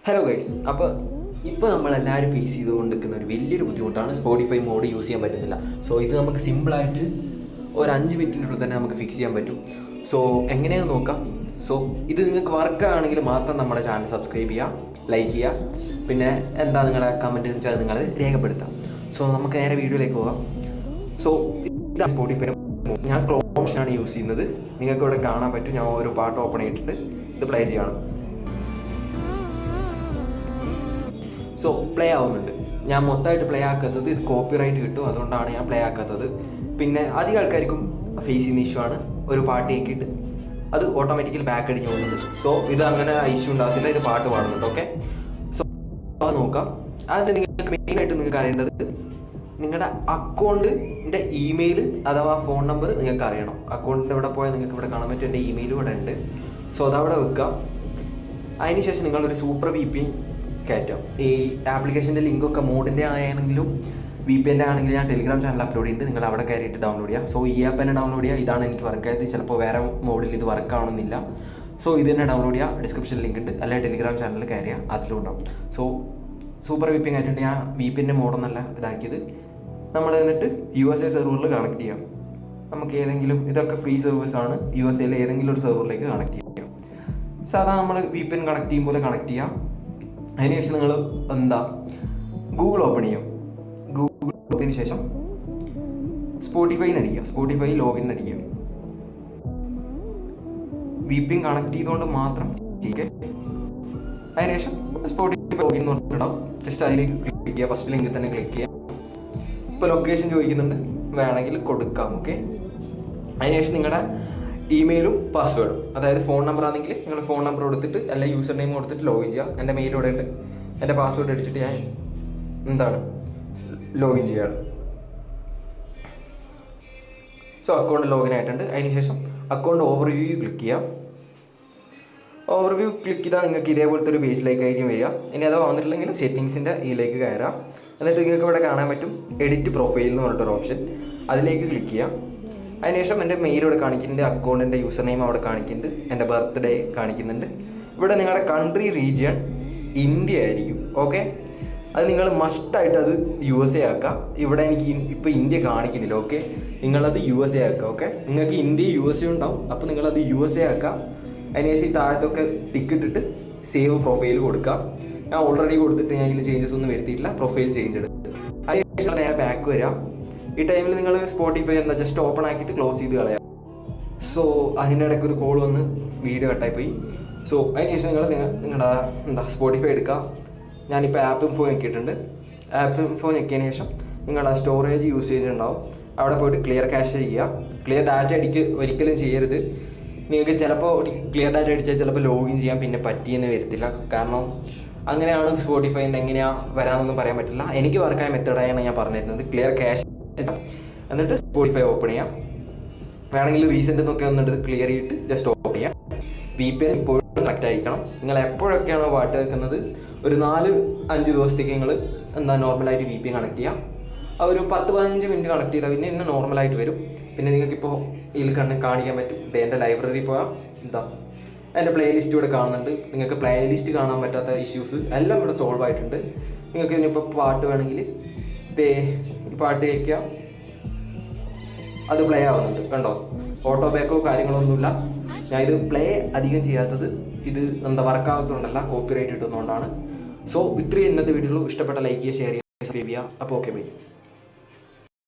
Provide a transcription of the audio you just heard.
Hello guys, ഇപ്പോൾ നമ്മളെല്ലാവരും face ചെയ്തുകൊണ്ടിരിക്കുന്ന ഒരു വലിയൊരു ബുദ്ധിമുട്ടാണ് സ്പോട്ടിഫൈ മോഡ് യൂസ് ചെയ്യാൻ പറ്റുന്നില്ല. സോ ഇത് നമുക്ക് സിമ്പിളായിട്ട് ഒരു 5 മിനിറ്റിനുള്ളിൽ തന്നെ നമുക്ക് ഫിക്സ് ചെയ്യാൻ പറ്റും. സോ എങ്ങനെയാണെന്ന് നോക്കാം. സോ ഇത് നിങ്ങൾക്ക് വർക്കാണെങ്കിൽ മാത്രം നമ്മുടെ ചാനൽ സബ്സ്ക്രൈബ് ചെയ്യുക, ലൈക്ക് ചെയ്യുക, പിന്നെ എന്താ നിങ്ങളുടെ കമൻറ്റ് എന്ന് വെച്ചാൽ നിങ്ങൾ രേഖപ്പെടുത്താം. സോ നമുക്ക് നേരെ വീഡിയോയിലേക്ക് പോകാം. സോ ഇതാണ് സ്പോട്ടിഫൈ. ഞാൻ ക്രോംഷനാണ് യൂസ് ചെയ്യുന്നത്. നിങ്ങൾക്ക് ഇവിടെ കാണാൻ പറ്റും. ഞാൻ ഒരു പാട്ട് ഓപ്പൺ ചെയ്തിട്ടുണ്ട്. ഇത് പ്ലേ ചെയ്യണം. സോ പ്ലേ ആവുന്നുണ്ട്. ഞാൻ മൊത്തമായിട്ട് പ്ലേ ആക്കാത്തത് ഇത് കോപ്പിറൈറ്റ് കിട്ടും, അതുകൊണ്ടാണ് ഞാൻ പ്ലേ ആക്കാത്തത്. പിന്നെ അധികം ആൾക്കാർക്കും ഫേസ് ചെയ്യുന്ന ഇഷ്യൂ ആണ്. ഒരു പാട്ട് കേൾക്കിയിട്ട് അത് ഓട്ടോമാറ്റിക്കലി ബാക്ക് അടിഞ്ഞ് പോകുന്നുണ്ട്. സോ ഇത് അങ്ങനെ ഇഷ്യൂ ഉണ്ടാകത്തില്ല. ഇത് പാട്ട് പാടുന്നുണ്ട്. ഓക്കെ, സോ അത് നോക്കാം. അത് നിങ്ങൾക്ക് മെയിനായിട്ട് നിങ്ങൾക്ക് അറിയേണ്ടത് നിങ്ങളുടെ അക്കൗണ്ടിൻ്റെ ഇമെയിൽ അഥവാ ഫോൺ നമ്പർ നിങ്ങൾക്ക് അറിയണം. അക്കൗണ്ടിൻ്റെ ഇവിടെ പോയാൽ നിങ്ങൾക്ക് ഇവിടെ കാണാൻ പറ്റും. എൻ്റെ ഇമെയിലും ഇവിടെ ഉണ്ട്. സോ അതവിടെ വെക്കുക. അതിനുശേഷം നിങ്ങളൊരു സൂപ്പർ VPN കയറ്റാം. ഈ ആപ്ലിക്കേഷൻ്റെ ലിങ്കൊക്കെ മോഡിൻ്റെ ആണെങ്കിലും VPN ആണെങ്കിലും ഞാൻ ടെലിഗ്രാം ചാനൽ അപ്ലോഡ് ചെയ്യുന്നുണ്ട്. നിങ്ങൾ അവിടെ കയറിയിട്ട് ഡൗൺലോഡ് ചെയ്യുക. സോ ഈ ആപ്പ് തന്നെ ഡൗൺലോഡ് ചെയ്യുക. ഇതാണ് എനിക്ക് വർക്കായത്. ചിലപ്പോൾ വേറെ മോഡിൽ ഇത് വർക്ക് ആവണമെന്നില്ല. സോ ഇത് തന്നെ ഡൗൺലോഡ് ചെയ്യുക. ഡിസ്ക്രിപ്ഷനിൽ ലിങ്ക് ഉണ്ട്. അല്ലെങ്കിൽ ടെലിഗ്രാം ചാനലിൽ കയറിയ അതിലും ഉണ്ടാവും. സോ സൂപ്പർ VPN ആയിട്ടുണ്ട്. ഞാൻ VPN മോഡൊന്നല്ല ഇതാക്കിയത്. നമ്മൾ എന്നിട്ട് USA സെർവറിൽ കണക്ട് ചെയ്യാം. നമുക്ക് ഏതെങ്കിലും, ഇതൊക്കെ ഫ്രീ സർവീസാണ്. USAയിലെ ഏതെങ്കിലും ഒരു സെർവറിലേക്ക് കണക്ട് ചെയ്യാം. സാധാരണ നമ്മൾ VPN കണക്ട് ചെയ്യും പോലെ കണക്ട് ചെയ്യാം. അതിനുശേഷം നിങ്ങൾ ഗൂഗിൾ ഓപ്പൺ ചെയ്യും. ഗൂഗിൾ ഓപ്പണിന് ശേഷം സ്പോട്ടിഫൈ അടിക്കുക. സ്പോട്ടിഫൈ ലോഗിൻ അടിക്കുക. VPN കണക്ട് ചെയ്തുകൊണ്ട് മാത്രം ചെയ്യുക. അതിനുശേഷം സ്പോട്ടിഫൈ ലോഗിൻ എന്ന് പറഞ്ഞിട്ടുണ്ടാവും. ജസ്റ്റ് അതിലേക്ക് ക്ലിക്ക് ചെയ്യുക. ഫസ്റ്റ് ലിങ്കിൽ തന്നെ ക്ലിക്ക് ചെയ്യുക. ഇപ്പോൾ ലൊക്കേഷൻ ചോദിക്കുന്നുണ്ട്, വേണമെങ്കിൽ കൊടുക്കാം. ഓക്കെ, അതിനുശേഷം നിങ്ങളുടെ ഇമെയിലും പാസ്വേഡും, അതായത് ഫോൺ നമ്പർ ആണെങ്കിൽ നിങ്ങൾ ഫോൺ നമ്പർ കൊടുത്തിട്ട് അല്ല യൂസർ നെയിം കൊടുത്തിട്ട് ലോഗിൻ ചെയ്യുക. എൻ്റെ മെയിൽ ഇവിടെ ഉണ്ട്. എൻ്റെ പാസ്വേഡ് അടിച്ചിട്ട് ഞാൻ ലോഗിൻ ചെയ്യുകയാണ്. സോ അക്കൗണ്ട് ലോഗിൻ ആയിട്ടുണ്ട്. അതിനുശേഷം അക്കൗണ്ട് ഓവർവ്യൂ ക്ലിക്ക് ചെയ്യാം. ഓവർവ്യൂ ക്ലിക്ക് ചെയ്താൽ നിങ്ങൾക്ക് ഇതേപോലത്തെ ഒരു പേജിലേക്കായിരിക്കും വരിക. ഇനി അഥവാ വന്നിട്ടില്ലെങ്കിൽ സെറ്റിങ്സിൻ്റെ ഇതിലേക്ക് കയറാം. എന്നിട്ട് നിങ്ങൾക്ക് ഇവിടെ കാണാൻ പറ്റും എഡിറ്റ് പ്രൊഫൈൽ എന്ന് പറഞ്ഞിട്ടൊരു ഓപ്ഷൻ. അതിലേക്ക് ക്ലിക്ക് ചെയ്യാം. അതിനുശേഷം എൻ്റെ മെയിൽ ഇവിടെ കാണിക്കുന്നുണ്ട്, അക്കൗണ്ടിൻ്റെ യൂസർ നെയിം അവിടെ കാണിക്കുന്നുണ്ട്, എൻ്റെ ബർത്ത്ഡേ കാണിക്കുന്നുണ്ട്. ഇവിടെ നിങ്ങളുടെ കൺട്രി റീജിയൺ ഇന്ത്യ ആയിരിക്കും. ഓക്കെ, അത് നിങ്ങൾ മസ്റ്റായിട്ട് അത് USA ആക്കുക. ഇവിടെ എനിക്ക് ഇപ്പോൾ ഇന്ത്യ കാണിക്കുന്നില്ല. ഓക്കെ, നിങ്ങളത് USA ആക്കുക. ഓക്കെ, നിങ്ങൾക്ക് ഇന്ത്യ USA ഉണ്ടാവും. അപ്പോൾ നിങ്ങളത് USA ആക്കുക. അതിനുശേഷം ഈ താഴത്തൊക്കെ ടിക്ക് ഇട്ടിട്ട് സേവ് പ്രൊഫൈൽ കൊടുക്കുക. ഞാൻ ഓൾറെഡി കൊടുത്തിട്ട് ഞാൻ ഇതിൽ ചേഞ്ചസ് ഒന്നും വരുത്തിയിട്ടില്ല. പ്രൊഫൈൽ ചേഞ്ച് എടുത്ത് അതിനുശേഷം നേരെ ബാക്ക് വരാം. ഈ ടൈമിൽ നിങ്ങൾ സ്പോട്ടിഫൈ ജസ്റ്റ് ഓപ്പൺ ആക്കിയിട്ട് ക്ലോസ് ചെയ്ത് കളയാം. സോ അതിൻ്റെ ഇടയ്ക്ക് ഒരു കോൾ വന്ന് വീഡിയോ കട്ടായിപ്പോയി. സോ അതിനുശേഷം നിങ്ങളുടെ സ്പോട്ടിഫൈ എടുക്കുക. ഞാനിപ്പോൾ ആപ്പ് ഇൻഫോ ഞെക്കിയിട്ടുണ്ട്. ആപ്പ് ഇൻഫോ ഞെക്കിയതിന് ശേഷം നിങ്ങളുടെ സ്റ്റോറേജ് യൂസേജ് ഉണ്ടാവും. അവിടെ പോയിട്ട് ക്ലിയർ ക്യാഷ് ചെയ്യുക. ക്ലിയർ ഡാറ്റ ഒരിക്കലും ചെയ്യരുത്. നിങ്ങൾക്ക് ചിലപ്പോൾ ക്ലിയർ ഡാറ്റ അടിച്ചാൽ ചിലപ്പോൾ ലോഗിൻ ചെയ്യാൻ പിന്നെ പറ്റിയെന്ന് വരത്തില്ല. കാരണം അങ്ങനെയാണ് സ്പോട്ടിഫൈൻ്റെ എങ്ങനെയാണ് വരാമെന്നൊന്നും പറയാൻ പറ്റില്ല. എനിക്ക് വർക്കായ മെത്തേഡായാണ് ഞാൻ പറഞ്ഞിരുന്നത്. ക്ലിയർ ക്യാഷ് എന്നിട്ട് സ്പോട്ടിഫൈ ഓപ്പൺ ചെയ്യാം. വേണമെങ്കിൽ റീസെൻ്റ് എന്നൊക്കെ വന്നിട്ട് ക്ലിയർ ചെയ്തിട്ട് ജസ്റ്റ് ഓപ്പൺ ചെയ്യാം. VPN ഇപ്പോഴും കണക്റ്റ് ആയിരിക്കണം. നിങ്ങൾ എപ്പോഴൊക്കെയാണോ പാട്ട് കേൾക്കുന്നത് ഒരു 4-5 ദിവസത്തേക്ക് നിങ്ങൾ നോർമലായിട്ട് VPN കണക്ട് ചെയ്യാം. ആ ഒരു 10-15 മിനിറ്റ് കണക്ട് ചെയ്താൽ പിന്നെ നോർമലായിട്ട് വരും. പിന്നെ നിങ്ങൾക്കിപ്പോൾ ഇതിൽ കാണിക്കാൻ പറ്റും. എൻ്റെ ലൈബ്രറി പോയാൽ എൻ്റെ പ്ലേലിസ്റ്റ് ഇവിടെ കാണുന്നുണ്ട്. നിങ്ങൾക്ക് പ്ലേലിസ്റ്റ് കാണാൻ പറ്റാത്ത ഇഷ്യൂസ് എല്ലാം ഇവിടെ സോൾവ് ആയിട്ടുണ്ട്. നിങ്ങൾക്ക് ഇനിയിപ്പോൾ പാട്ട് വേണമെങ്കിൽ ഈ പാട്ട് കേൾക്കുക, അത് പ്ലേ ആവുന്നുണ്ട്. കണ്ടോ, ഓട്ടോ ബാക്കോ കാര്യങ്ങളൊന്നുമില്ല. ഞാൻ ഇത് പ്ലേ അധികം ചെയ്യാത്തത് ഇത് വർക്കാകത്തുകൊണ്ടല്ല, കോപ്പിറൈറ്റ് കിട്ടുന്നതുകൊണ്ടാണ്. സോ ഇത്രയും ഇന്നത്തെ വീഡിയോയിൽ ഇഷ്ടപ്പെട്ട ലൈക്ക് ചെയ്യുക, ഷെയർ ചെയ്യുക, സബ്സ്ക്രൈബ് ചെയ്യുക. അപ്പോൾ ഓക്കെ, ബൈ.